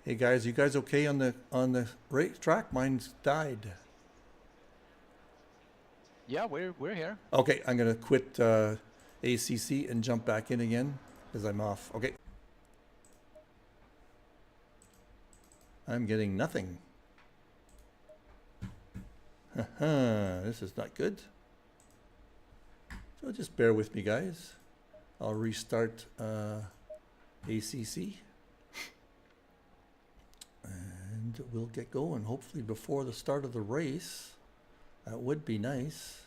Hey guys, you guys okay on the racetrack? Mine's died. Yeah, we're here. Okay, I'm gonna quit ACC and jump back in again because I'm off. Okay. I'm getting nothing. This is not good. So just bear with me, guys. I'll restart ACC. And we'll get going, hopefully before the start of the race. That would be nice.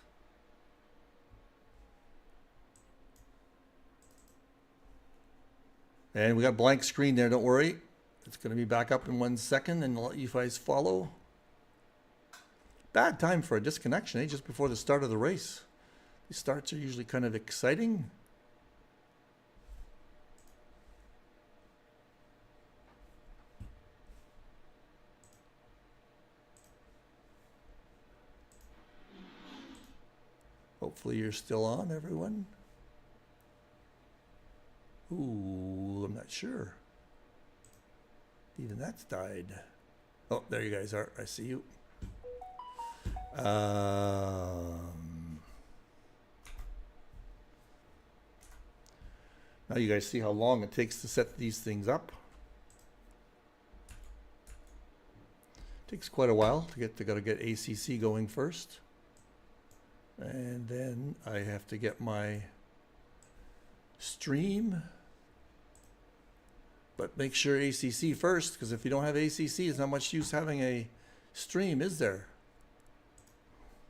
And we got blank screen there, don't worry. It's going to be back up in 1 second and I'll let you guys follow. Bad time for a disconnection, eh? Just before the start of the race. These starts are usually kind of exciting. Hopefully you're still on, everyone. Ooh, I'm not sure. Even that's died. Oh, there you guys are. I see you. Now you guys see how long it takes to set these things up. Takes quite a while to get gotta get ACC going first. And then I have to get my stream. But make sure ACC first, because if you don't have ACC, it's not much use having a stream, is there?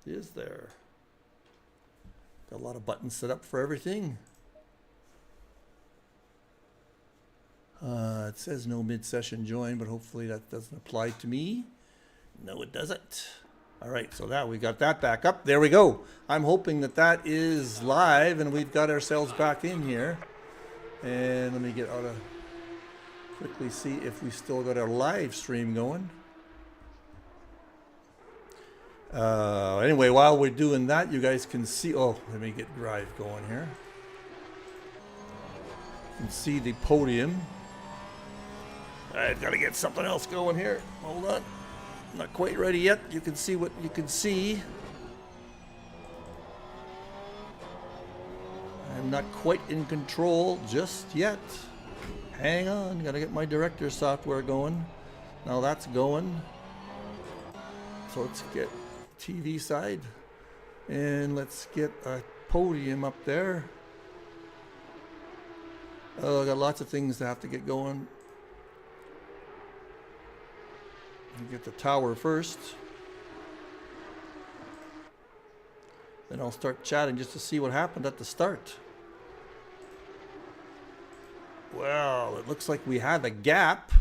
Is there? Got a lot of buttons set up for everything. It says no mid-session join, but hopefully that doesn't apply to me. No, it doesn't. All right, so that we got that back up. There we go. I'm hoping that that is live and we've got ourselves back in here. And let me get out of quickly see if we still got our live stream going. Anyway, while we're doing that, you guys can see. Oh, let me get drive going here. You can see the podium. I've got to get something else going here. Hold on. Not quite ready yet. You can see what you can see. I'm not quite in control just yet. Hang on, gotta get my director software going. Now that's going. So let's get TV side. And let's get a podium up there. Oh, I got lots of things to have to get going. Get the tower first. Then I'll start chatting just to see what happened at the start. Well, it looks like we have a gap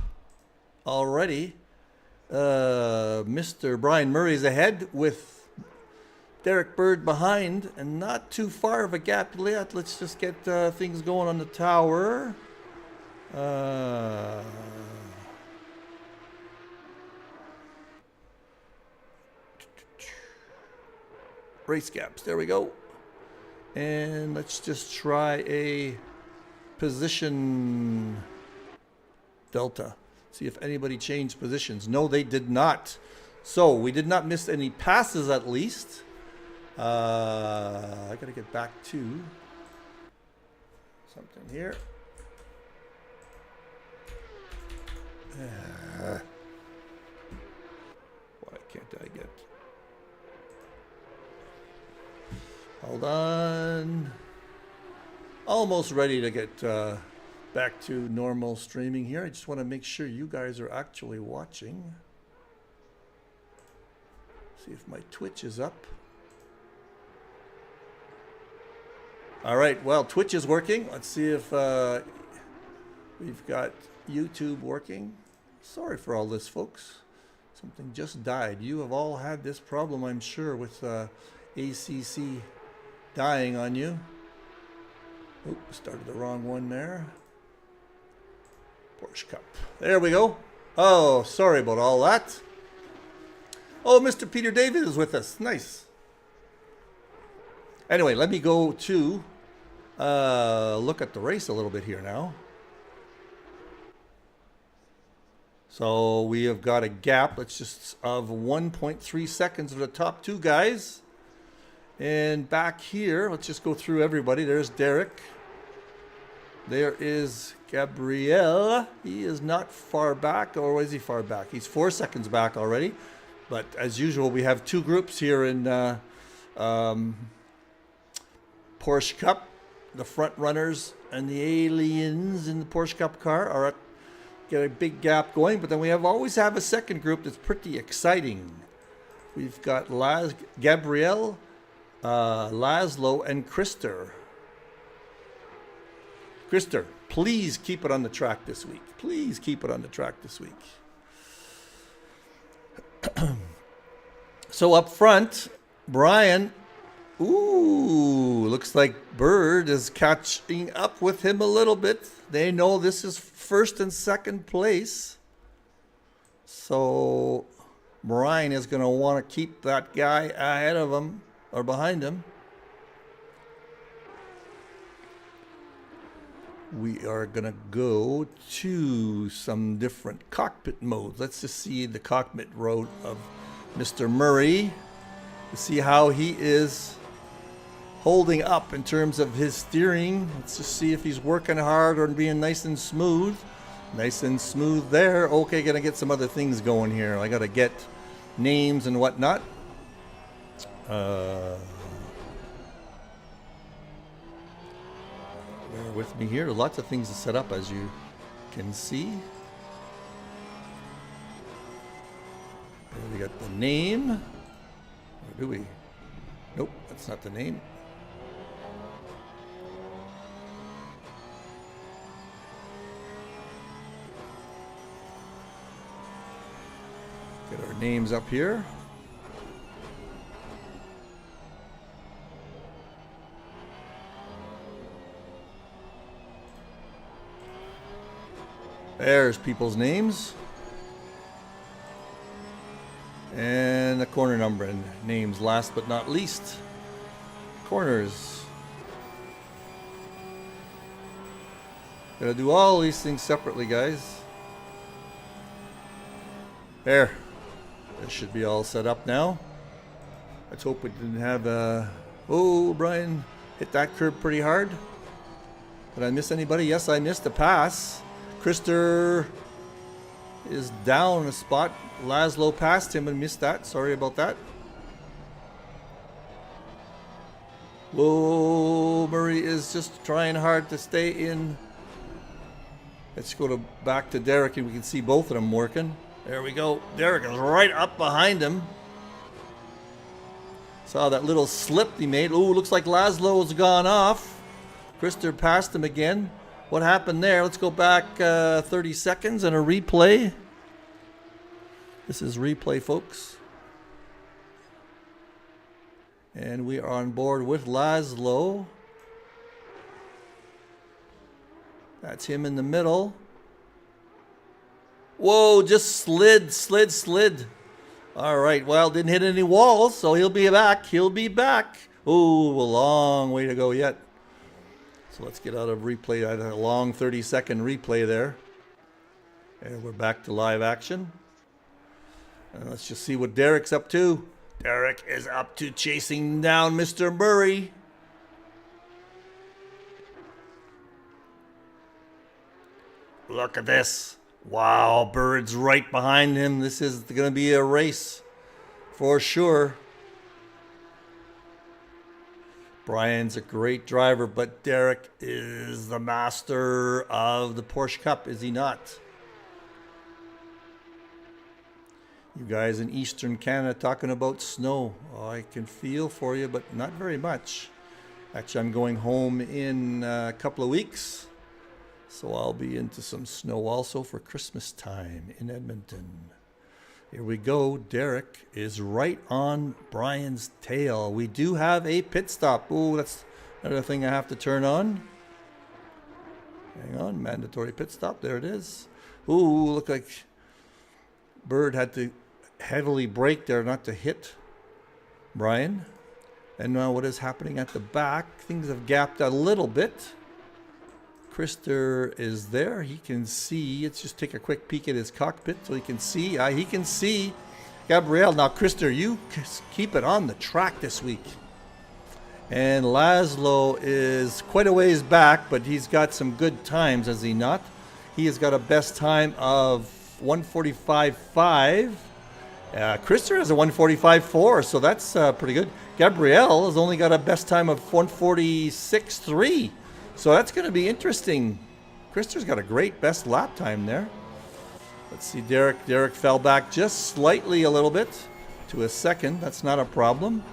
already. Mr. Brian Murray's ahead with Derek Bird behind, and not too far of a gap yet. Let's just get things going on the tower. Race gaps, there we go. And let's just try a position delta. See if anybody changed positions. No, they did not. So we did not miss any passes at least. I gotta get back to something here. Why can't I get... Hold on. Almost ready to get back to normal streaming here. I just want to make sure you guys are actually watching. See if my Twitch is up. All right, well, Twitch is working. Let's see if we've got YouTube working. Sorry for all this, folks. Something just died. You have all had this problem, I'm sure, with ACC dying on you. Oop, started the wrong one there. Porsche Cup. There we go. Oh, sorry about all that. Oh, Mr. Peter David is with us. Nice. Anyway, let me go to look at the race a little bit here now. So we have got a gap, let's just, of 1.3 seconds of the top two guys. And back here, let's just go through everybody. There's Derek. There is Gabriel. He is not far back, or is he far back? He's 4 seconds back already. But as usual, we have two groups here in Porsche Cup. The front runners and the aliens in the Porsche Cup car are at, get a big gap going. But then we always have a second group that's pretty exciting. We've got Gabriel, Laszlo, and Krister. Krister, please keep it on the track this week. Please keep it on the track this week. So up front, Brian, ooh, looks like Bird is catching up with him a little bit. They know this is first and second place. So Brian is going to want to keep that guy ahead of him or behind him. We are going to go to some different cockpit modes. Let's just see the cockpit mode of Mr. Murray to see how he is holding up in terms of his steering. Let's just see if he's working hard or being nice and smooth. Nice and smooth there. Okay, gonna get some other things going here. I gotta get names and whatnot. Bear with me here. Lots of things to set up, as you can see. There we got the name. Or do we? Nope, that's not the name. Get our names up here. There's people's names. And the corner number and names last but not least. Corners. Gotta do all these things separately, guys. There. This should be all set up now. Let's hope we didn't have oh, Brian hit that curb pretty hard. Did I miss anybody? Yes, I missed a pass. Krister is down a spot. Laszlo passed him and missed that. Sorry about that. Whoa, Murray is just trying hard to stay in. Let's go back to Derek and we can see both of them working. There we go. Derek is right up behind him. Saw that little slip he made. Ooh, looks like Laszlo's gone off. Krister passed him again. What happened there? Let's go back 30 seconds and a replay. This is replay, folks. And we are on board with Laszlo. That's him in the middle. Whoa, just slid. All right, well, didn't hit any walls, so he'll be back. He'll be back. Ooh, a long way to go yet. So let's get out of replay. I had a long 30-second replay there. And we're back to live action. And let's just see what Derek's up to. Derek is up to chasing down Mr. Murray. Look at this. Wow, Bird's right behind him. This is going to be a race for sure. Brian's a great driver, but Derek is the master of the Porsche Cup, is he not? You guys in Eastern Canada talking about snow. Oh, I can feel for you, but not very much. Actually, I'm going home in a couple of weeks, so I'll be into some snow also for Christmas time in Edmonton. Here we go. Derek is right on Brian's tail. We do have a pit stop. Oh, that's another thing I have to turn on. Hang on. Mandatory pit stop. There it is. Ooh, look like Bird had to heavily brake there not to hit Brian. And now what is happening at the back? Things have gapped a little bit. Krister is there. He can see. Let's just take a quick peek at his cockpit so he can see. He can see Gabriel. Now, Krister, you keep it on the track this week. And Laszlo is quite a ways back, but he's got some good times, has he not? He has got a best time of 1:45.5. Krister has a 1:45.4, so that's pretty good. Gabriel has only got a best time of 1:46.3. So that's going to be interesting. Krister's got a great best lap time there. Let's see, Derek. Derek fell back just slightly a little bit to a second. That's not a problem.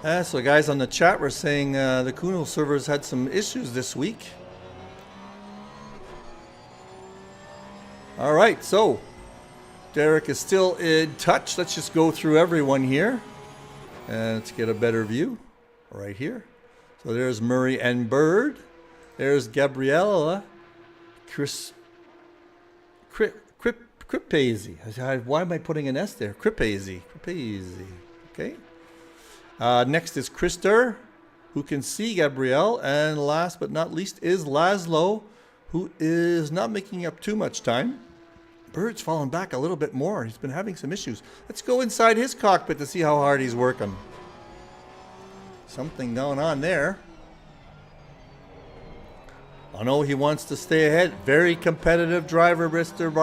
So guys on the chat were saying the Kuno servers had some issues this week. All right, so Derek is still in touch. Let's just go through everyone here. And let's get a better view right here. So there's Murray and Bird. There's Gabriella. Kripazy. Why am I putting an S there? Kripazy. Okay. Next is Krister, who can see Gabrielle. And last but not least is Laszlo, who is not making up too much time. Bird's fallen back a little bit more. He's been having some issues. Let's go inside his cockpit to see how hard he's working. Something going on there. I know he wants to stay ahead. Very competitive driver, Mr.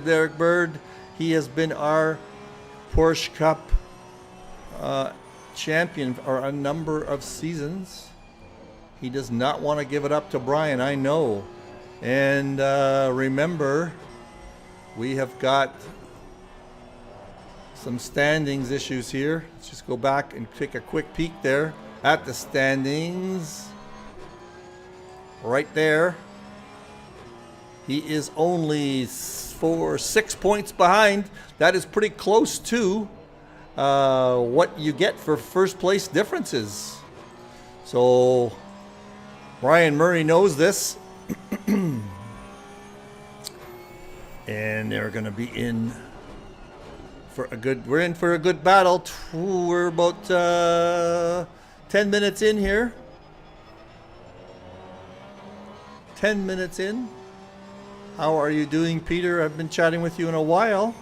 Derek Bird. He has been our Porsche Cup champion for a number of seasons. He does not want to give it up to Brian, I know. And remember, we have got some standings issues here. Let's just go back and take a quick peek there at the standings. Right there. He is only 6 points behind. That is pretty close to what you get for first place differences. So Brian Murray knows this. And they're going to be in for a good, we're in for a good battle. We're about 10 minutes in here. 10 minutes in. How are you doing, Peter? I've been chatting with you in a while.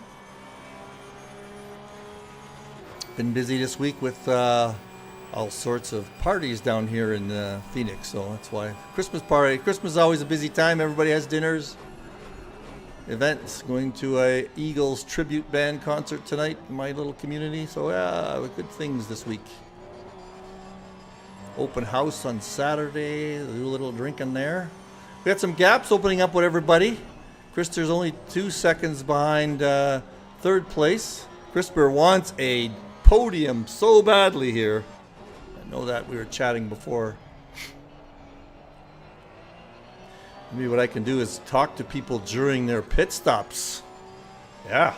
Been busy this week with all sorts of parties down here in Phoenix, so that's why. Christmas party. Christmas is always a busy time. Everybody has dinners, events. Going to a Eagles tribute band concert tonight in my little community. So yeah, good things this week. Open house on Saturday. Do a little drinking there. We got some gaps opening up with everybody. Krister's only 2 seconds behind third place. Krister wants a podium so badly here. I know that we were chatting before. Maybe what I can do is talk to people during their pit stops. Yeah.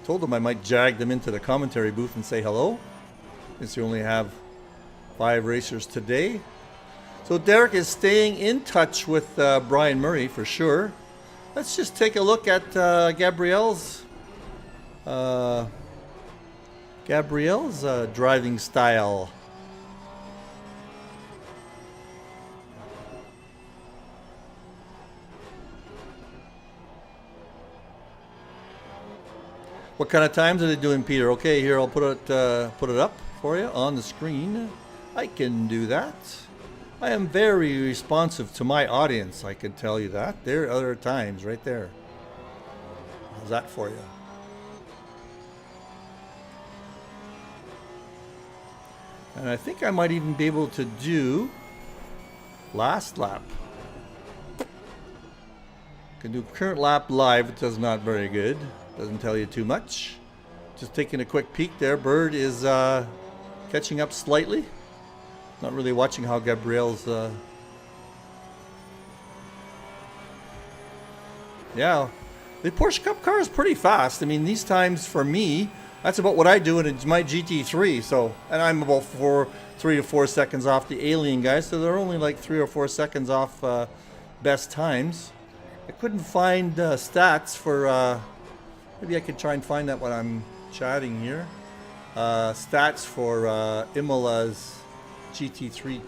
Told them I might jag them into the commentary booth and say hello, since you only have 5 racers today. So Derek is staying in touch with Brian Murray for sure. Let's just take a look at Gabrielle's driving style. What kind of times are they doing, Peter? Okay, here I'll put it up for you on the screen. I can do that. I am very responsive to my audience, I can tell you that. There are other times right there. How's that for you? And I think I might even be able to do last lap. Can do current lap live. It does not very good. Doesn't tell you too much. Just taking a quick peek there. Bird is catching up slightly. Not really watching how Gabrielle's... Yeah, the Porsche Cup car is pretty fast. I mean, these times for me, that's about what I do, and it's my GT3. So, and I'm about 3 to 4 seconds off the Alien guys. So they're only like 3 or 4 seconds off best times. I couldn't find stats for... maybe I could try and find that when I'm chatting here. Stats for IMOLA's GT3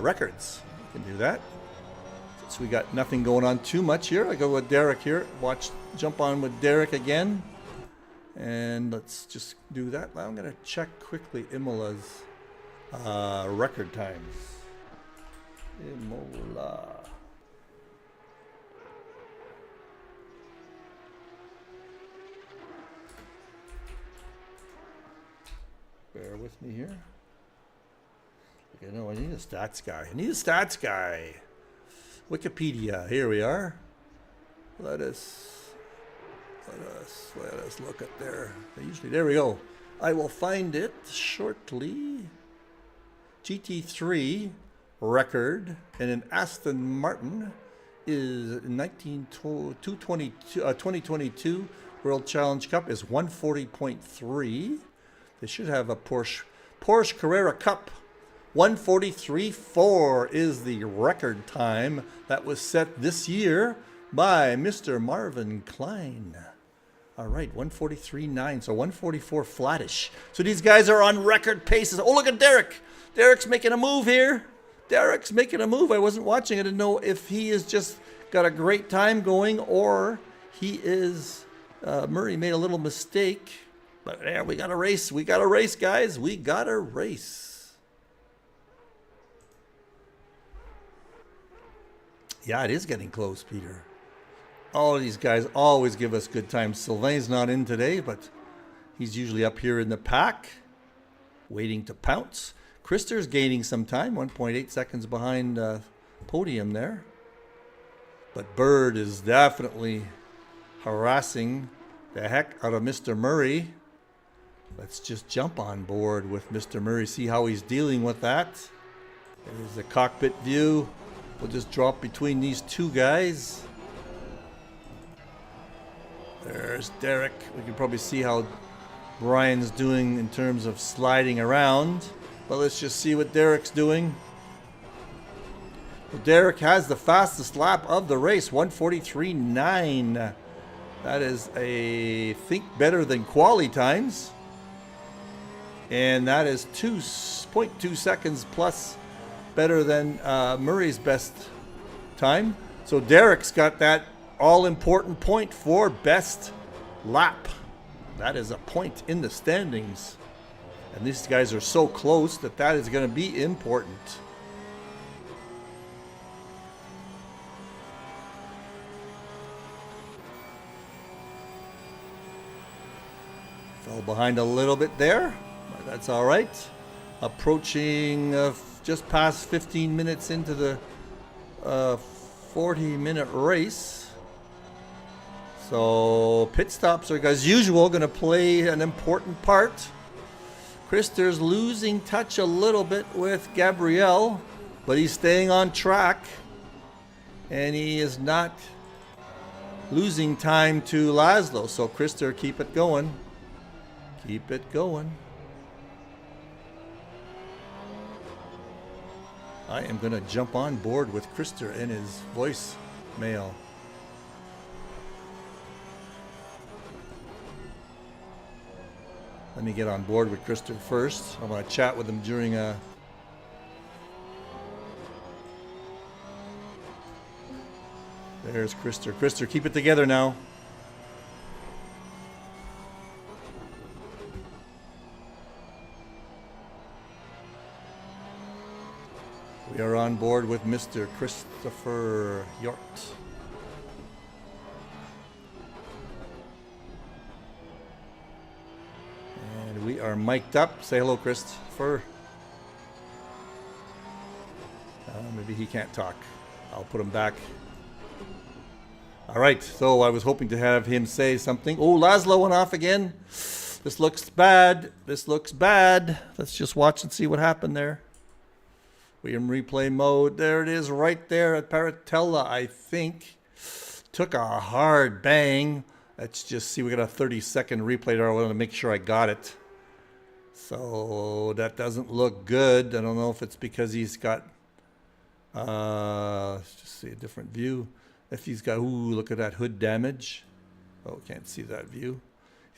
records. You can do that. So we got nothing going on too much here. I go with Derek here. Jump on with Derek again. And let's just do that. I'm going to check quickly IMOLA's record times. IMOLA. Bear with me here. Okay, no, I need a stats guy. Wikipedia. Here we are. Let us look at there. There we go. I will find it shortly. GT3 record in an Aston Martin is 2022 World Challenge Cup is 140.3. They should have a Porsche Carrera Cup. 143.4 is the record time that was set this year by Mr. Marvin Klein. All right, 143.9, so 144 flattish. So these guys are on record paces. Oh, look at Derek. Derek's making a move here. Derek's making a move. I wasn't watching. I didn't know if he has just got a great time going or he is, Murray made a little mistake. But yeah, we got a race. We got a race, guys. We got a race. Yeah, it is getting close, Peter. All of these guys always give us good times. Sylvain's not in today, but he's usually up here in the pack, waiting to pounce. Krister's gaining some time, 1.8 seconds behind podium there. But Bird is definitely harassing the heck out of Mr. Murray. Let's just jump on board with Mr. Murray, see how he's dealing with that. There's the cockpit view. We'll just drop between these two guys. There's Derek. We can probably see how Brian's doing in terms of sliding around. But let's just see what Derek's doing. Well, Derek has the fastest lap of the race, 143.9. That is I think better than quali times. And that is 2.2 seconds plus better than Murray's best time. So Derek's got that all-important point for best lap. That is a point in the standings. And these guys are so close that is going to be important. Fell behind a little bit there, but that's all right. Approaching just past 15 minutes into the 40-minute race. So pit stops are, as usual, going to play an important part. Krister's losing touch a little bit with Gabrielle, but he's staying on track. And he is not losing time to Laszlo. So Krister, keep it going. Keep it going. I am going to jump on board with Krister in his voicemail. Let me get on board with Krister first. I want to chat with him during a... There's Krister. Krister, keep it together now. We are on board with Mr. Christopher Yort. And we are mic'd up. Say hello, Christopher. Maybe he can't talk. I'll put him back. All right, so I was hoping to have him say something. Oh, Laszlo went off again. This looks bad. This looks bad. Let's just watch and see what happened there. We're in replay mode. There it is right there at Paratella, I think. Took a hard bang. Let's just see. We got a 30-second replay there. I wanted to make sure I got it. So that doesn't look good. I don't know if it's because he's got... let's just see a different view. If he's got... Ooh, look at that hood damage. Oh, can't see that view.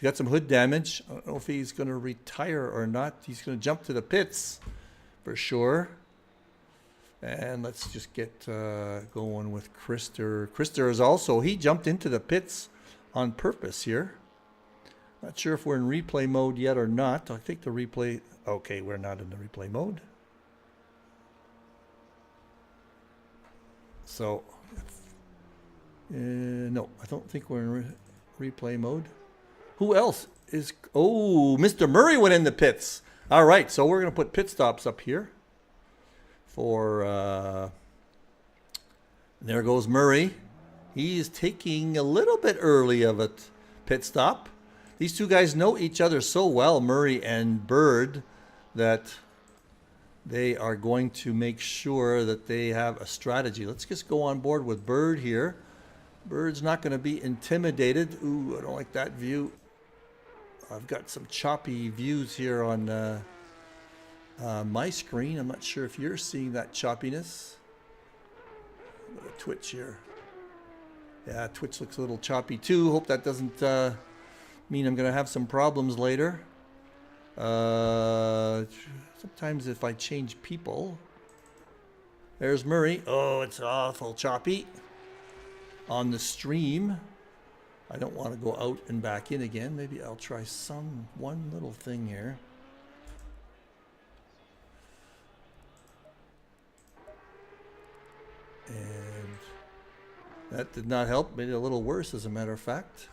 He got some hood damage. I don't know if he's going to retire or not. He's going to jump to the pits for sure. And let's just get going with Krister. Krister is also, he jumped into the pits on purpose here. Not sure if we're in replay mode yet or not. I think the replay, okay, we're not in the replay mode. So, no, I don't think we're in replay mode. Who else is, oh, Mr. Murray went in the pits. All right, so we're going to put pit stops up here for, there goes Murray. He's taking a little bit early of a pit stop. These two guys know each other so well, Murray and Bird, that they are going to make sure that they have a strategy. Let's just go on board with Bird here. Bird's not going to be intimidated. Ooh, I don't like that view. I've got some choppy views here on my screen. I'm not sure if you're seeing that choppiness. Twitch here. Yeah, Twitch looks a little choppy too. Hope that doesn't mean I'm going to have some problems later. Sometimes if I change people. There's Murray. Oh, it's awful choppy on the stream. I don't want to go out and back in again. Maybe I'll try one little thing here. And that did not help. Made it a little worse, as a matter of fact.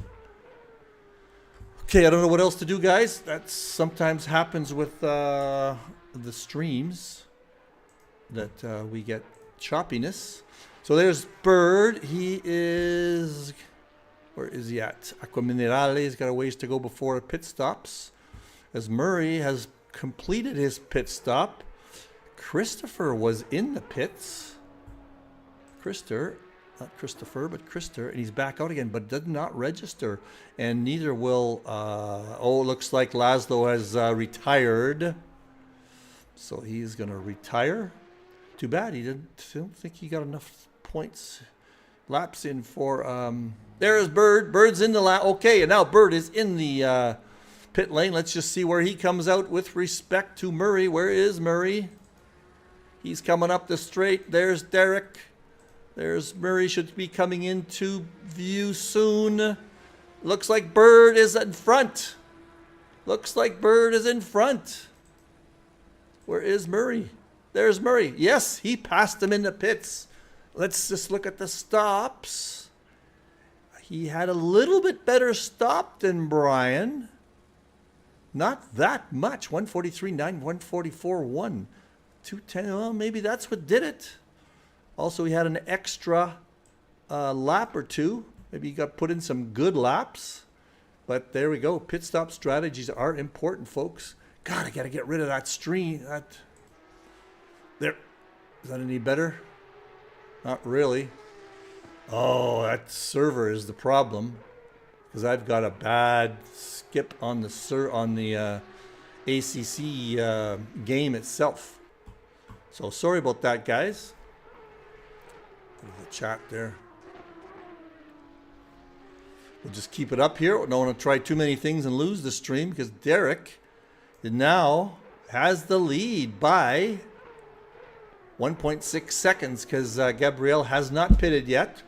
Okay, I don't know what else to do, guys. That sometimes happens with the streams, that we get choppiness. So there's Bird. He is, where is he at? Aqua Minerale. He's got a ways to go before pit stops. As Murray has completed his pit stop. Christopher was in the pits. Not Christopher, but Krister, and he's back out again, but did not register, and neither will, oh, looks like Laszlo has retired, so he's going to retire. Too bad, I don't think he got enough points, laps in for, there's Bird. Bird's in the lap. Okay, and now Bird is in the pit lane. Let's just see where he comes out with respect to Murray. Where is Murray? He's coming up the straight. There's Derek. There's Murray, should be coming into view soon. Looks like Bird is in front. Looks like Bird is in front. Where is Murray? There's Murray. Yes, he passed him in the pits. Let's just look at the stops. He had a little bit better stop than Brian. Not that much. 143.9, 144.1. 210. Well, maybe that's what did it. Also, he had an extra lap or two. Maybe he got put in some good laps. But there we go. Pit stop strategies are important, folks. God, I got to get rid of that stream. There. Is that any better? Not really. Oh, that server is the problem. Because I've got a bad skip on the ACC game itself. So sorry about that, guys. The chat there. We'll just keep it up here. Don't want to try too many things and lose the stream, because Derek now has the lead by 1.6 seconds, because Gabriel has not pitted yet.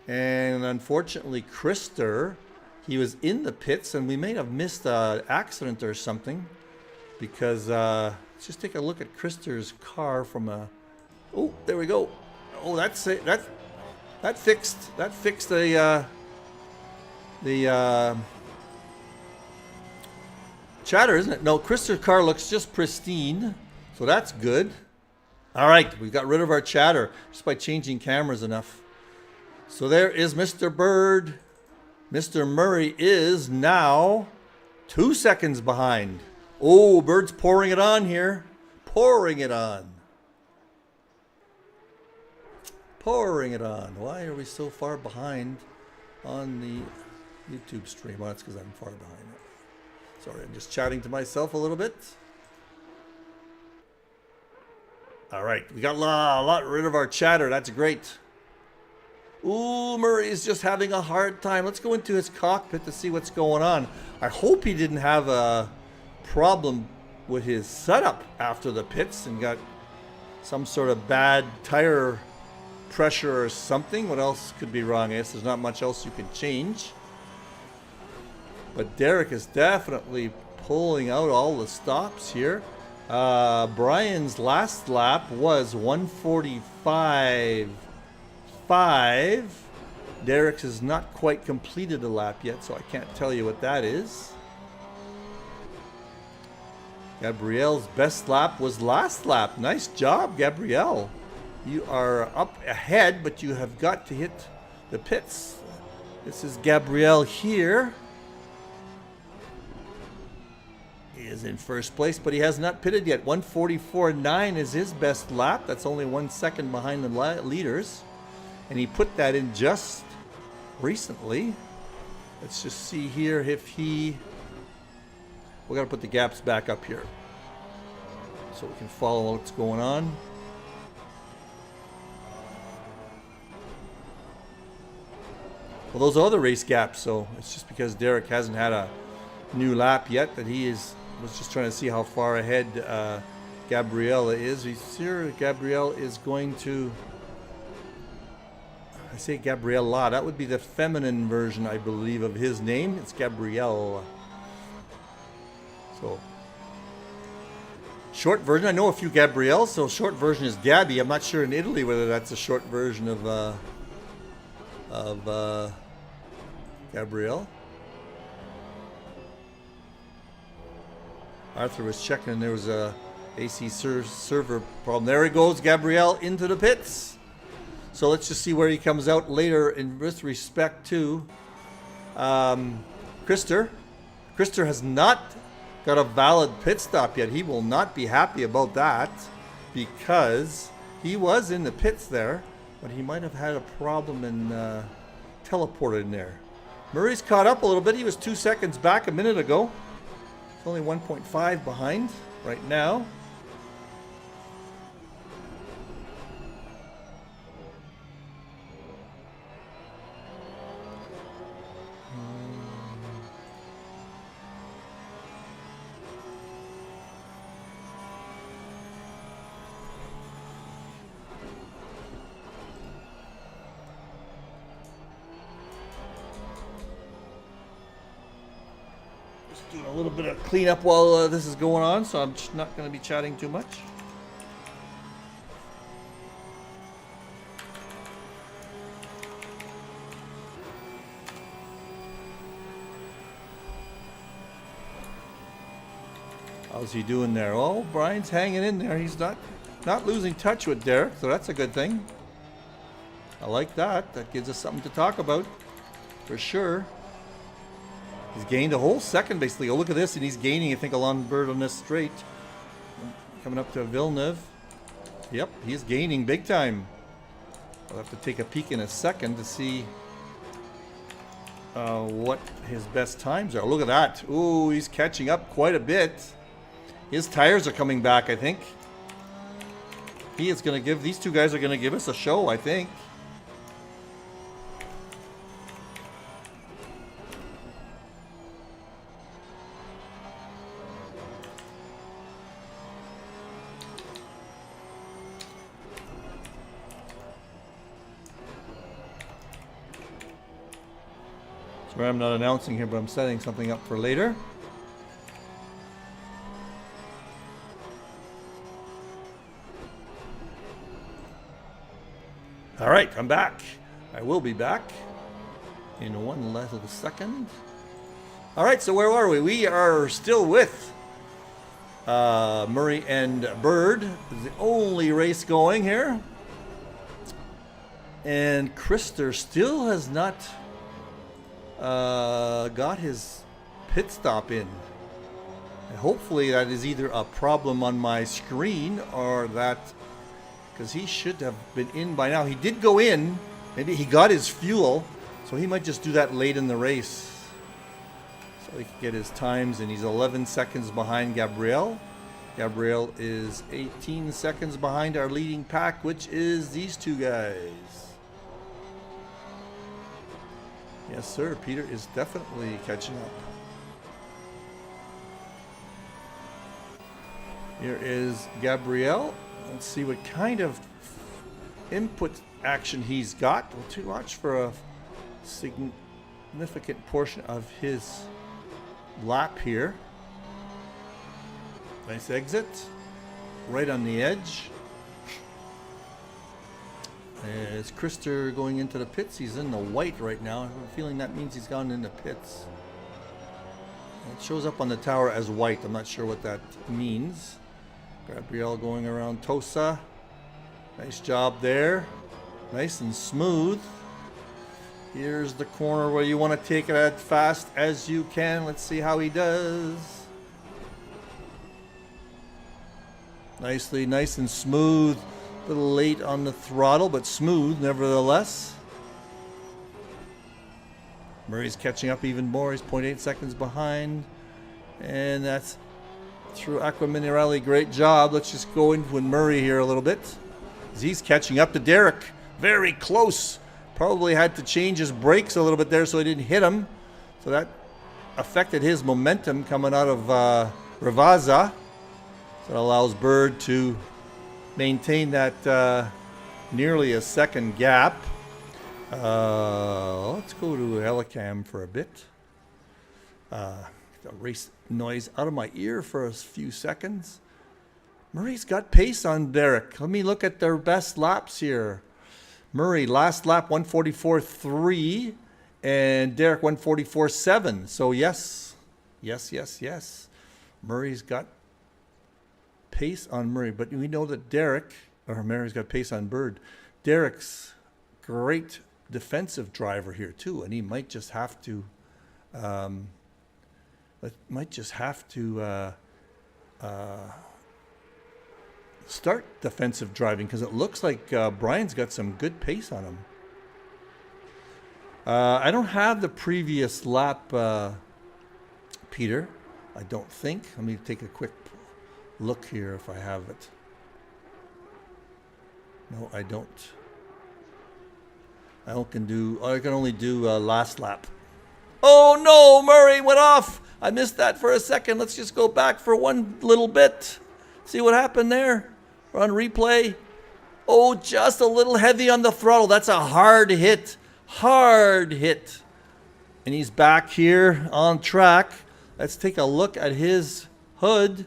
And unfortunately, Krister, he was in the pits, and we may have missed an accident or something, because let's just take a look at Krister's car from a. Oh, there we go. Oh, that's it. That fixed the chatter, isn't it? No, Krister's car looks just pristine, so that's good. All right, we got rid of our chatter just by changing cameras enough. So there is Mr. Bird. Mr. Murray is now 2 seconds behind. Oh, Bird's pouring it on here. Pouring it on. Pouring it on. Why are we so far behind on the YouTube stream? Well, that's because I'm far behind. Sorry, I'm just chatting to myself a little bit. All right, we got a lot rid of our chatter. That's great. Ooh, Murray is just having a hard time. Let's go into his cockpit to see what's going on. I hope he didn't have a problem with his setup after the pits and got some sort of bad tire pressure or something. What else could be wrong? I guess there's not much else you can change. But Derek is definitely pulling out all the stops here. Brian's last lap was 1:45.5. Derek's has not quite completed a lap yet, so I can't tell you what that is. Gabrielle's best lap was last lap. Nice job, Gabrielle. You are up ahead, but you have got to hit the pits. This is Gabrielle here. He is in first place, but he has not pitted yet. 1:44.9 is his best lap. That's only 1 second behind the leaders. And he put that in just recently. Let's just see here if he... We got to put the gaps back up here so we can follow what's going on. Well, those are other race gaps, so it's just because Derek hasn't had a new lap yet that he was just trying to see how far ahead Gabriella is. He's here. Gabrielle is going to... I say Gabriella. That would be the feminine version, I believe, of his name. It's Gabrielle. So, short version. I know a few Gabrielles, so short version is Gabby. I'm not sure in Italy whether that's a short version of Gabrielle. Arthur was checking and there was a AC server problem. There he goes, Gabrielle into the pits. So let's just see where he comes out later in with respect to Krister. Krister has not got a valid pit stop yet. He will not be happy about that because he was in the pits there, but he might have had a problem and teleported in there. Murray's caught up a little bit. He was 2 seconds back a minute ago. It's only 1.5 behind right now. Doing a little bit of cleanup while this is going on, so I'm just not going to be chatting too much. How's he doing there? Oh, Brian's hanging in there. He's not losing touch with Derek, so that's a good thing. I like that. That gives us something to talk about, for sure. He's gained a whole second, basically. Oh, look at this, and he's gaining, I think, along Bird on this straight. Coming up to Villeneuve. Yep, he's gaining big time. I'll have to take a peek in a second to see what his best times are. Look at that. Ooh, he's catching up quite a bit. His tires are coming back, I think. He is going to give, these two guys are going to give us a show, I think. Sorry, I'm not announcing here, but I'm setting something up for later. All right, I'm back. I will be back in one little second. All right, so where are we? We are still with Murray and Bird. This is the only race going here. And Krister still has not got his pit stop in. And hopefully that is either a problem on my screen or that, because he should have been in by now. He did go in. Maybe he got his fuel, so he might just do that late in the race so he can get his times. And he's 11 seconds behind Gabrielle. Gabrielle is 18 seconds behind our leading pack, which is these two guys. Yes, sir. Peter is definitely catching up. Here is Gabriel. Let's see what kind of input action he's got. We'll to watch for a significant portion of his lap here. Nice exit. Right on the edge. Is Krister going into the pits? He's in the white right now. I have a feeling that means he's gone into pits. It shows up on the tower as white. I'm not sure what that means. Gabriel going around Tosa. Nice job there. Nice and smooth. Here's the corner where you want to take it as fast as you can. Let's see how he does. Nicely, nice and smooth. A little late on the throttle, but smooth nevertheless. Murray's catching up even more. He's 0.8 seconds behind. And that's through Aqua Minerale. Great job. Let's just go in with Murray here a little bit. He's catching up to Derek. Very close. Probably had to change his brakes a little bit there so he didn't hit him. So that affected his momentum coming out of Ravaza. So that allows Bird to maintain that nearly a second gap. Let's go to Helicam for a bit. The race noise out of my ear for a few seconds. Murray's got pace on Derek. Let me look at their best laps here. Murray, last lap 144.3 and Derek 144.7. So yes. Murray's got pace on Murray, but we know that Murray's got pace on Bird. Derek's great defensive driver here too, and he might just have to start defensive driving because it looks like Brian's got some good pace on him. I don't have the previous lap, Peter. I don't think. Let me take a quick look here if I have it. No, I don't. I can only do last lap. Oh no, Murray went off. I missed that for a second. Let's just go back for one little bit. See what happened there. We're on replay. Oh, just a little heavy on the throttle. That's a hard hit. Hard hit. And he's back here on track. Let's take a look at his hood.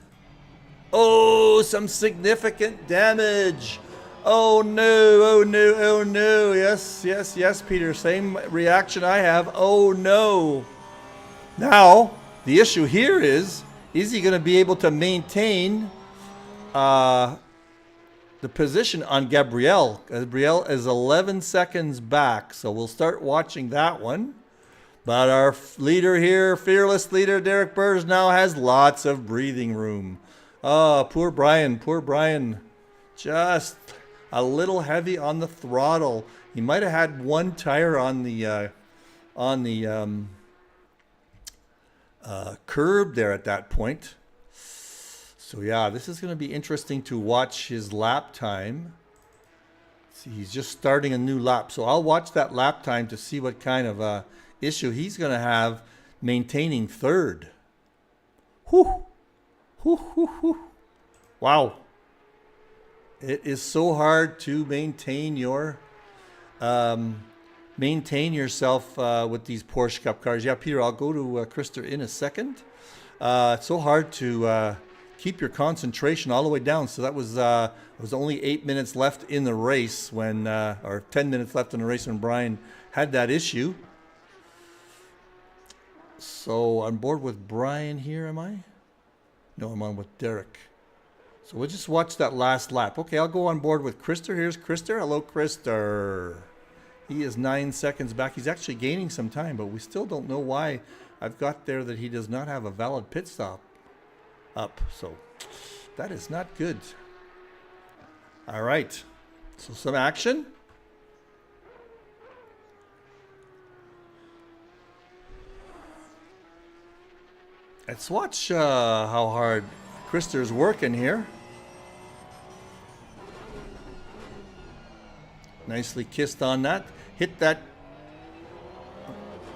Oh, some significant damage. Oh no, oh no, oh no. Yes, Peter. Same reaction I have. Oh no. Now, the issue here is he going to be able to maintain the position on Gabriel? Gabriel is 11 seconds back, so we'll start watching that one. But our leader here, fearless leader, Derek Burrs, now has lots of breathing room. Oh, poor Brian. Just a little heavy on the throttle. He might have had one tire on the curb there at that point. So yeah, this is going to be interesting to watch his lap time. See, he's just starting a new lap, so I'll watch that lap time to see what kind of issue he's going to have maintaining third. Whew. Wow. It is so hard to maintain yourself with these Porsche Cup cars. Yeah, Peter, I'll go to Krister in a second. It's so hard to keep your concentration all the way down. So that was it was only 8 minutes left in the race when, or 10 minutes left in the race when Brian had that issue. So I'm board with Brian here, am I? No, I'm on with Derek. So we'll just watch that last lap. Okay, I'll go on board with Krister. Here's Krister. Hello, Krister. He is 9 seconds back. He's actually gaining some time, but we still don't know why I've got there that he does not have a valid pit stop up. So that is not good. All right. So some action. Let's watch how hard Krister's working here. Nicely kissed on that. Hit that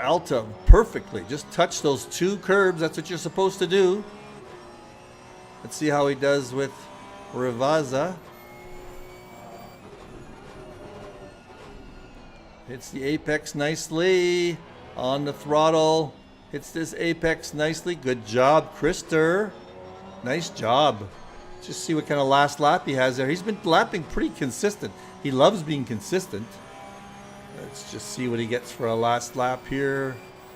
Alta perfectly. Just touch those 2 curbs. That's what you're supposed to do. Let's see how he does with Rivazza. Hits the apex nicely. On the throttle. Hits this apex nicely. Good job, Krister. Nice job. Just see what kind of last lap he has there. He's been lapping pretty consistent. He loves being consistent. Let's just see what he gets for a last lap here.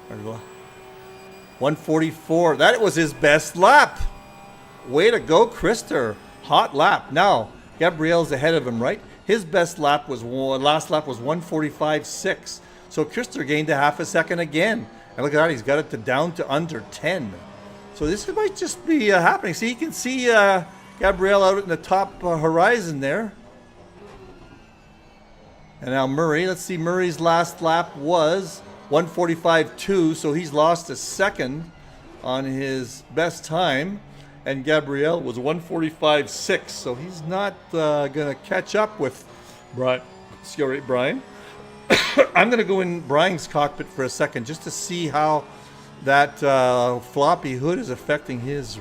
144. That was his best lap. Way to go, Krister. Hot lap. Now, Gabriel's ahead of him, right? His best lap was last lap was 145.6. So Krister gained a half a second again. And look at that, he's got it down to under 10. So this might just be happening. See, you can see Gabriel out in the top horizon there. And now Murray, let's see, Murray's last lap was 145.2, so he's lost a second on his best time. And Gabriel was 145.6, so he's not going to catch up with Brian. Brian. I'm going to go in Brian's cockpit for a second just to see how that floppy hood is affecting his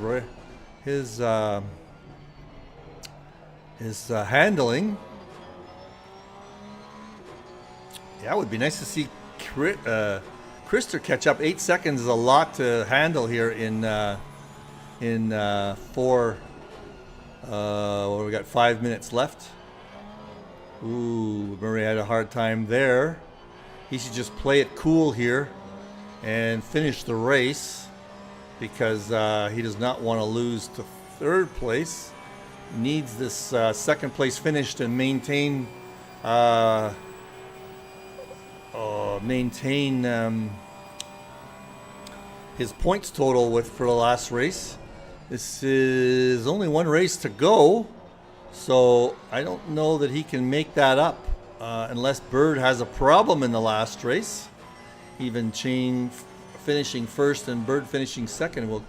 handling. Yeah, it would be nice to see Krister catch up. 8 seconds is a lot to handle here in 4. Well, we got 5 minutes left. Ooh, Murray had a hard time there. He should just play it cool here and finish the race because he does not want to lose to 3rd place. He needs this 2nd place finish to maintain his points total for the last race. This is only 1 race to go, so I don't know that he can make that up unless Bird has a problem in the last race. Even Chain finishing 1st and Bird finishing 2nd will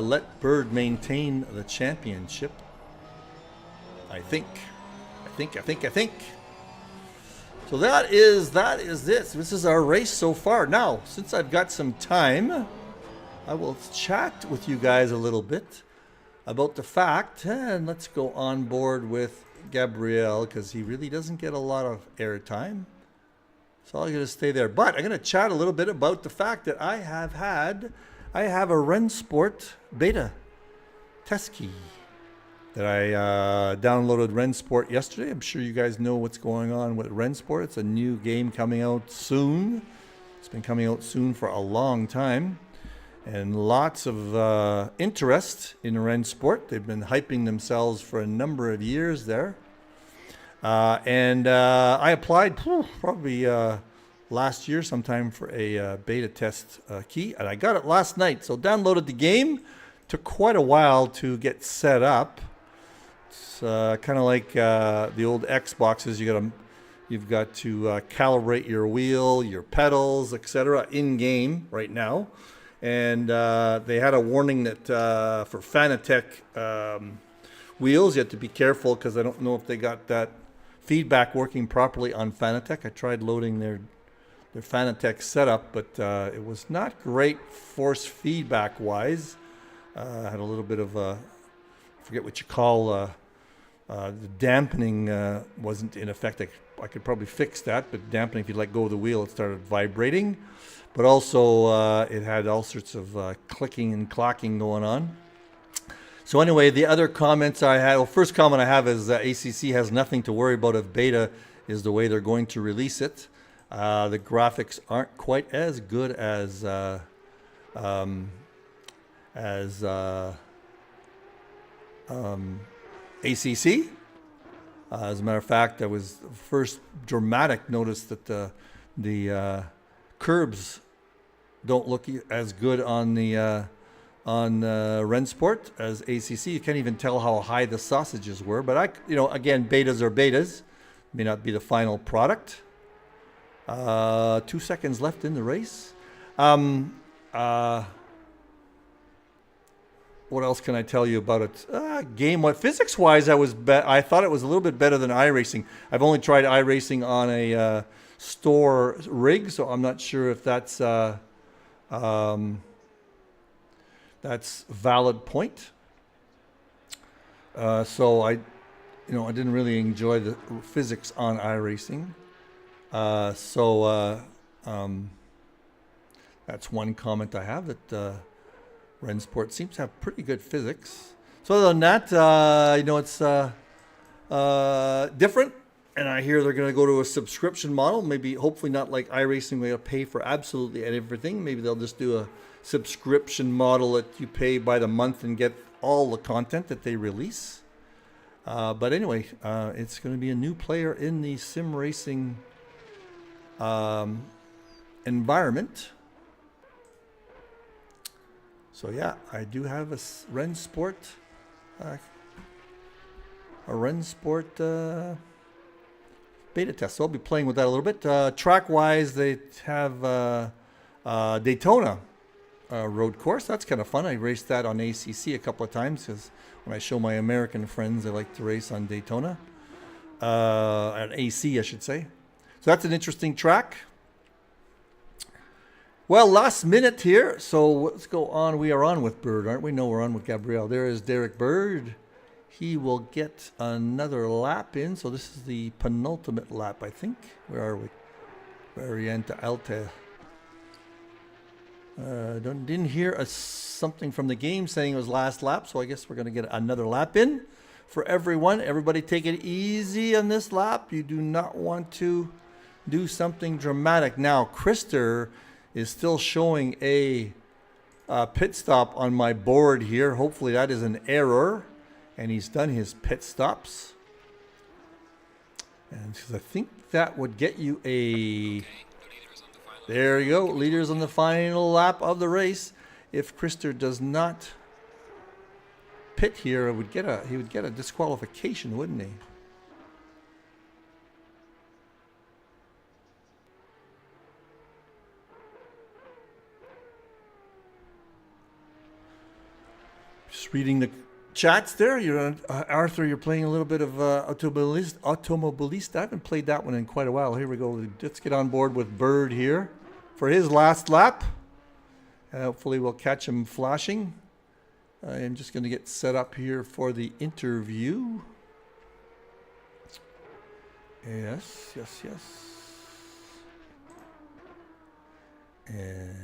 let Bird maintain the championship. I think. So that is this. This is our race so far. Now, since I've got some time, I will chat with you guys a little bit about the fact, and let's go on board with Gabriel because he really doesn't get a lot of airtime. So I'm going to stay there. But I'm going to chat a little bit about the fact that I have a Rennsport beta test key that I downloaded Rennsport yesterday. I'm sure you guys know what's going on with Rennsport. It's a new game coming out soon. It's been coming out soon for a long time. And lots of interest in Rennsport. They've been hyping themselves for a number of years there. And I applied probably last year sometime for a beta test key. And I got it last night. So downloaded the game. Took quite a while to get set up. It's kind of like the old Xboxes. You've got to calibrate your wheel, your pedals, etc. in game right now. And they had a warning that for Fanatec wheels, you have to be careful because I don't know if they got that feedback working properly on Fanatec. I tried loading their Fanatec setup, but it was not great force feedback wise. Had a little bit of I forget what you call the dampening wasn't in effect. I could probably fix that, but dampening, if you let go of the wheel, it started vibrating. But also it had all sorts of clicking and clocking going on. So anyway, the other comments I had, well, first comment I have is ACC has nothing to worry about if beta is the way they're going to release it. The graphics aren't quite as good as ACC. As a matter of fact, that was the first dramatic notice that the curbs don't look as good on the Rennsport as ACC. You can't even tell how high the sausages were. But again, betas are betas. May not be the final product. 2 seconds left in the race. What else can I tell you about it? Game-wise, physics-wise, I thought it was a little bit better than iRacing. I've only tried iRacing on a store rig, so I'm not sure if that's valid point. So I didn't really enjoy the physics on iRacing. That's one comment I have, that Rennsport seems to have pretty good physics. So other than that, it's different. And I hear they're going to go to a subscription model. Maybe, hopefully not like iRacing, where you pay for absolutely everything. Maybe they'll just do a subscription model that you pay by the month and get all the content that they release. But anyway, it's going to be a new player in the sim racing environment. So yeah, I do have a Rennsport beta test. So I'll be playing with that a little bit. Track-wise, they have Daytona road course. That's kind of fun. I raced that on ACC a couple of times, because when I show my American friends, they like to race on Daytona. At AC, I should say. So that's an interesting track. Well, last minute here. So let's go on. We are on with Bird, aren't we? No, we're on with Gabriel. There is Derek Bird. He will get another lap in. So this is the penultimate lap, I think. Where are we? Variante Alta. Didn't hear something from the game saying it was last lap. So I guess we're going to get another lap in for everyone. Everybody take it easy on this lap. You do not want to do something dramatic. Now, Krister is still showing a pit stop on my board here. Hopefully that is an error. And he's done his pit stops. And I think that would get you a... There you go. Leaders on the final lap of the race. If Krister does not pit here, he would get a disqualification, wouldn't he? Just reading the chats there. You're Arthur, you're playing a little bit of Automobilista. I haven't played that one in quite a while. Here we go. Let's get on board with Bird here for his last lap. Hopefully we'll catch him flashing. I am just going to get set up here for the interview. Yes. And...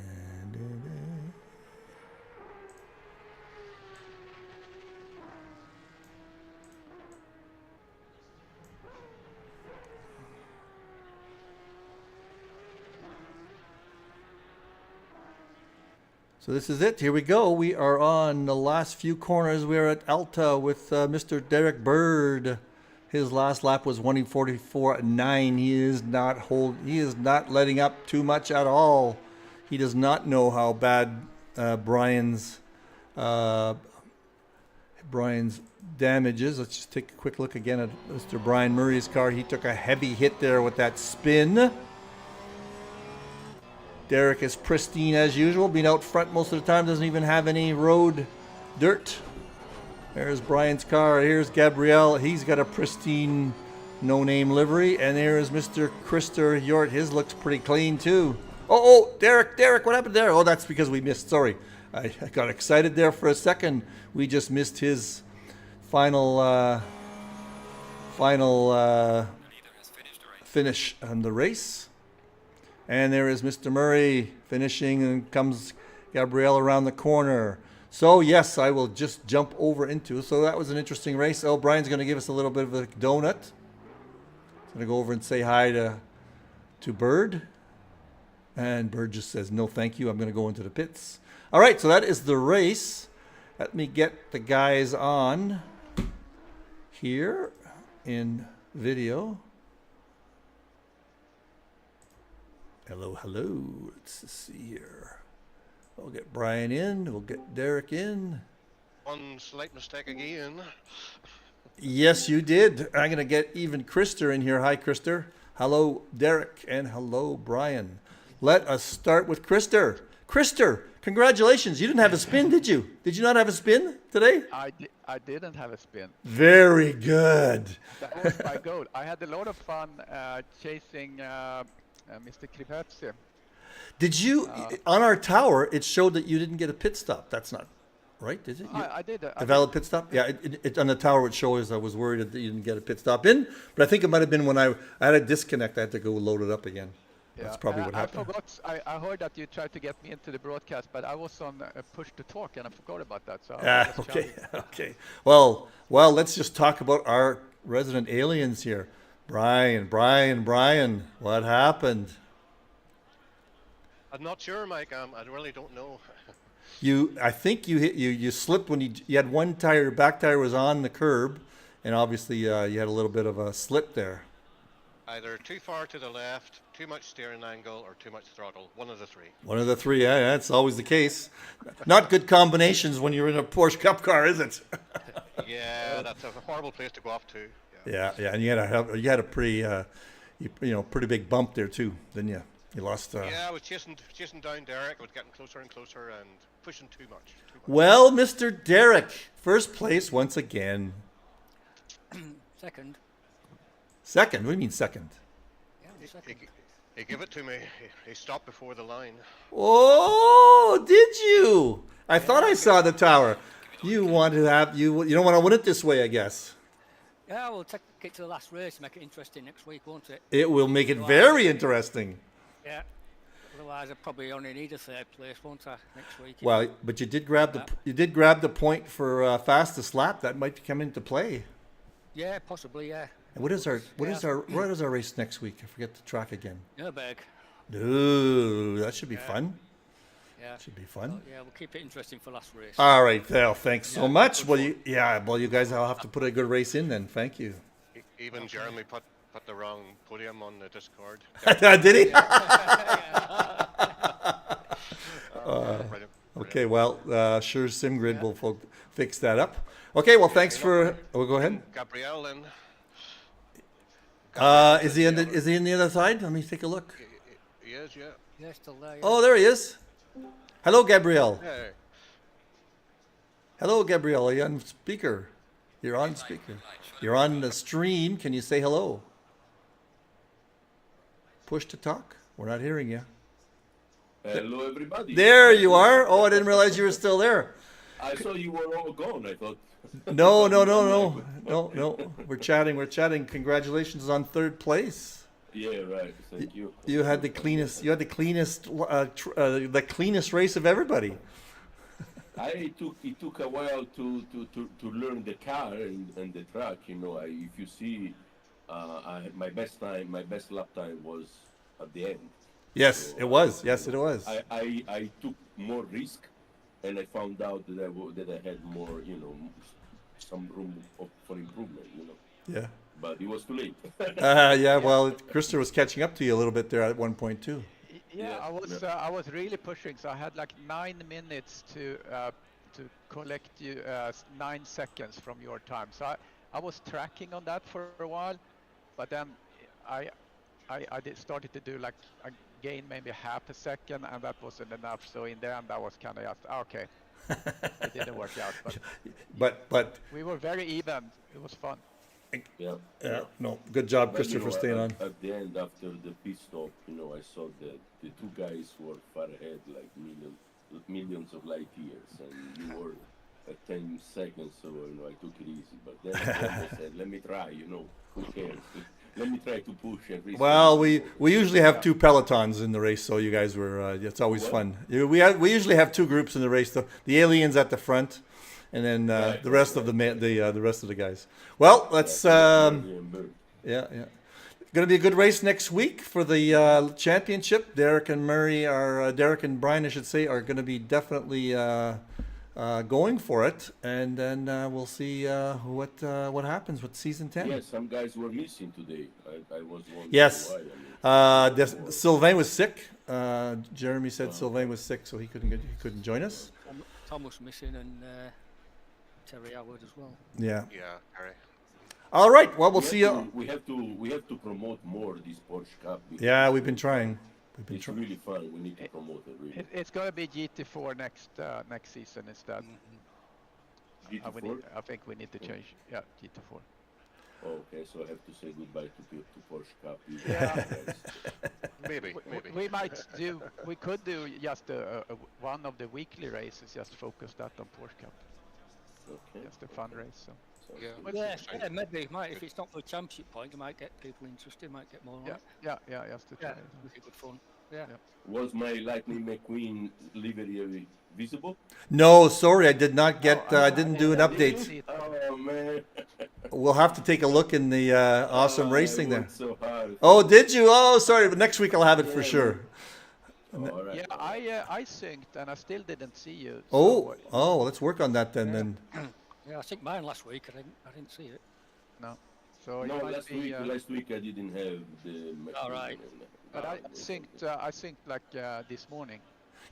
So this is it. Here we go. We are on the last few corners. We are at Alta with Mr. Derek Bird. His last lap was 1:44.9. He is not letting up too much at all. He does not know how bad Brian's damage is. Let's just take a quick look again at Mr. Brian Murray's car. He took a heavy hit there with that spin. Derek is pristine as usual, being out front most of the time, doesn't even have any road dirt. There's Brian's car. Here's Gabriel. He's got a pristine no-name livery. And there's Mr. Krister Hjort. His looks pretty clean too. Oh, Derek, what happened there? Oh, that's because we missed. Sorry. I got excited there for a second. We just missed his final finish on the race. And there is Mr. Murray finishing, and comes Gabrielle around the corner. So, yes, I will just jump over into. So that was an interesting race. Oh, Brian's going to give us a little bit of a donut. He's going to go over and say hi to Bird. And Bird just says, no, thank you. I'm going to go into the pits. All right, so that is the race. Let me get the guys on here in video. Hello. Let's see here. We'll get Brian in. We'll get Derek in. One slight mistake again. Yes, you did. I'm going to get even Krister in here. Hi, Krister. Hello, Derek. And hello, Brian. Let us start with Krister. Krister, congratulations. You didn't have a spin, did you? Did you not have a spin today? I didn't have a spin. Very good. That was my goal. I had a lot of fun chasing Mr. Kripetsi. Did you, on our tower, it showed that you didn't get a pit stop. That's not right, did it? I did. A valid pit stop? Yeah, it on the tower would show as I was worried that you didn't get a pit stop in, but I think it might have been when I had a disconnect. I had to go load it up again. That's probably what happened. I forgot. I heard that you tried to get me into the broadcast, but I was on push to talk, and I forgot about that. So Okay, okay. Well, let's just talk about our resident aliens here. Brian, what happened? I'm not sure, Mike. I really don't know. I think you slipped when you had one tire, back tire was on the curb, and obviously you had a little bit of a slip there. Either too far to the left, too much steering angle, or too much throttle. One of the three. One of the three, yeah, that's always the case. Not good combinations when you're in a Porsche Cup car, is it? Yeah, that's a horrible place to go off to. Yeah, and you had a pretty, pretty big bump there too, didn't you? You lost. Yeah, I was chasing down Derek. I was getting closer and closer and pushing too much. Well, Mr. Derek, first place once again. Second. Second? What do you mean second? Yeah, second. He gave it to me. He stopped before the line. Oh, did you? I thought I saw the tower. You want to have you don't want to win it this way, I guess. Yeah, we'll take it to the last race, make it interesting next week, won't it? It will make it very interesting. Yeah. Otherwise, I probably only need a third place, won't I, next week? Well, but you did grab the point for fastest lap. That might come into play. Yeah, possibly. Yeah. And what is our race next week? I forget the track again. Nürburgring. Ooh, that should be fun. Yeah. Should be fun. Yeah, we'll keep it interesting for last race. All right, Val. Thanks so much. Well, you guys will have to put a good race in then. Thank you. Even Jeremy put the wrong podium on the Discord. Did he? Brilliant. Okay, well, sure, SIMGRID will fix that up. Okay, well, thanks for. Go ahead. Gabrielle then. Is he in the other side? Let me take a look. He is, yeah. Yeah, still there. Yeah. Oh, there he is. Hello, Gabrielle. Hey. Hello, Gabrielle. Are you on speaker? You're on speaker. You're on the stream. Can you say hello? Push to talk. We're not hearing you. Hello, everybody. There you are. Oh, I didn't realize you were still there. I saw you were all gone. I thought. No. We're chatting. Congratulations on third place. Yeah, right. Thank you. You had the cleanest race of everybody. It took a while to learn the car and the track. You know, if you see, my best lap time was at the end. Yes, So, it was. Yes, it was. I took more risk, and I found out that I had more, some room for improvement. Yeah. But it was too late. Yeah. Well, Krista was catching up to you a little bit there at one point too. Yeah, I was really pushing, so I had like 9 minutes to collect you 9 seconds from your time. So I was tracking on that for a while, but then I started to do like I gained maybe half a second, and that wasn't enough. So in the end, I was kind of just okay. It didn't work out, But we were very even. It was fun. Yeah. no, good job, But, Christopher, staying on. At the end, after the pit stop, I saw that the two guys were far ahead, like millions of light years, and you were at 10 seconds, so I took it easy. But then I said, let me try, who cares? Let me try to push and risk. Well, we usually have 2 pelotons in the race, so you guys were. It's always fun. We usually have 2 groups in the race. The aliens at the front, and then the rest of the rest of the guys. Well, let's. Yeah. Going to be a good race next week for the championship. Derek and Brian, I should say, are going to be definitely going for it, and then we'll see what happens with season 10. Yes, some guys were missing today. I was wondering Yes. why. Sylvain was sick. Jeremy said Sylvain was sick, so he couldn't join us. Tom was missing, and Terry Howard as well. Yeah. Yeah, Harry. All right. Well, we'll see you. We have to promote more this Porsche Cup. Yeah, we've been trying. It's really fun. We need to promote it. Really. It's going to be GT4 next season instead. GT4? I think we need to change. Yeah, GT4. Okay, so I have to say goodbye to Porsche Cup. Yeah. Maybe, maybe. We could do just one of the weekly races, just focus that on Porsche Cup, Okay. just a fun race. So. Sounds Yeah. good. Yeah, Fine. yeah, maybe. Might if it's not for a championship point, you might get people interested. Might get more on it. Yeah, just to try. Yeah, it'd be good fun. Yeah. Was my Lightning McQueen livery visible? No, sorry, I did not get. Oh, I didn't do an I didn't update. see it. Oh man. We'll have to take a look in the awesome racing I there. worked so hard. Oh, did you? Oh, sorry, but next week I'll have it for Yeah, sure. All right. Yeah, I synced and I still didn't see you. Oh, So, oh, let's work on that then. Yeah. Then Yeah, I think mine last week. I didn't see it. no. So it No, might last be. week. Last week I didn't have the. All right. But I synced like this morning.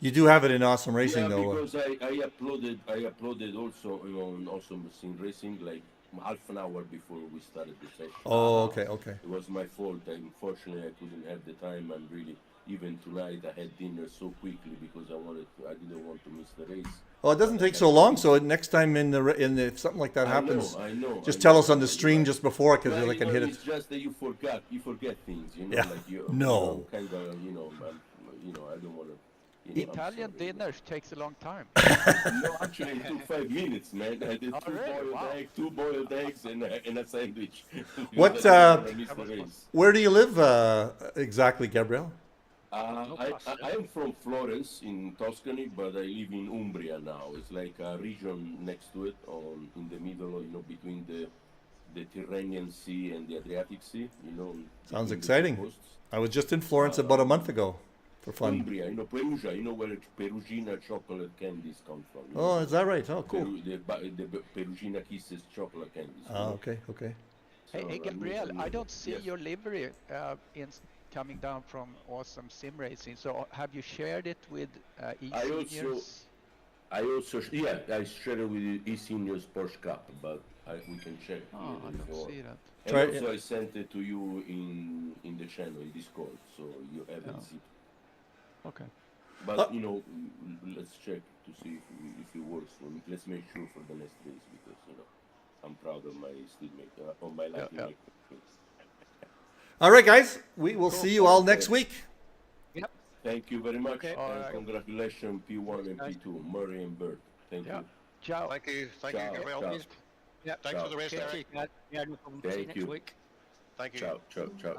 you do have it in awesome racing Yeah, though. because I uploaded also on Awesome Machine Racing like half an hour before we started the session. Oh, okay, okay. It was my fault. Unfortunately, I couldn't have the time. And really, even tonight, I had dinner so quickly because I didn't want to miss the race. Oh, it doesn't take so long. So next time if something like that happens, I know. just I tell know. us on the stream just before because Well, I can hit it. It's just that you forget things, you know. Yeah. Like you, No. Kind of, I don't want to. Italian dinners takes a long time. No, actually, it took 5 minutes, man. I did Oh, really? Wow. two boiled eggs, and a sandwich. What, I missed the race. Where do you live exactly, Gabriel? I am from Florence in Tuscany, but I live in Umbria now. It's like a region next to it, in the middle, between the Tyrrhenian Sea and the Adriatic Sea. Sounds between the two exciting. coasts. I was just in Florence about a month ago for fun. Umbria, Perugia, where Perugina chocolate candies come from. Oh, is that right? Oh, cool. The Perugina Kisses chocolate candies. Oh, okay, okay. Hey, Gabriel, I don't see Yes. your livery coming down from Awesome Sim Racing. So have you shared it with eSeniors? I share it with eSeniors Porsche Cup, but we can check. Oh, here I if you don't want. see that. And Try- also I sent it to you in the channel, in Discord, so you have it. Okay. But let's check to see if it works for me. Let's make sure for the next race because I'm proud of my Lightning yeah. McQueen. All right, guys. We will see you all next week. Yep. Thank you very much, All and right. congratulations P1 and P2, Murray and Bird. Thank Yeah. you. Ciao. Thank you, Ciao, Gabriel. ciao. Yeah. Thanks for the race, Ciao. Derek. Yeah, no problem. See you Thank next you. week. Thank you. Ciao, ciao, ciao.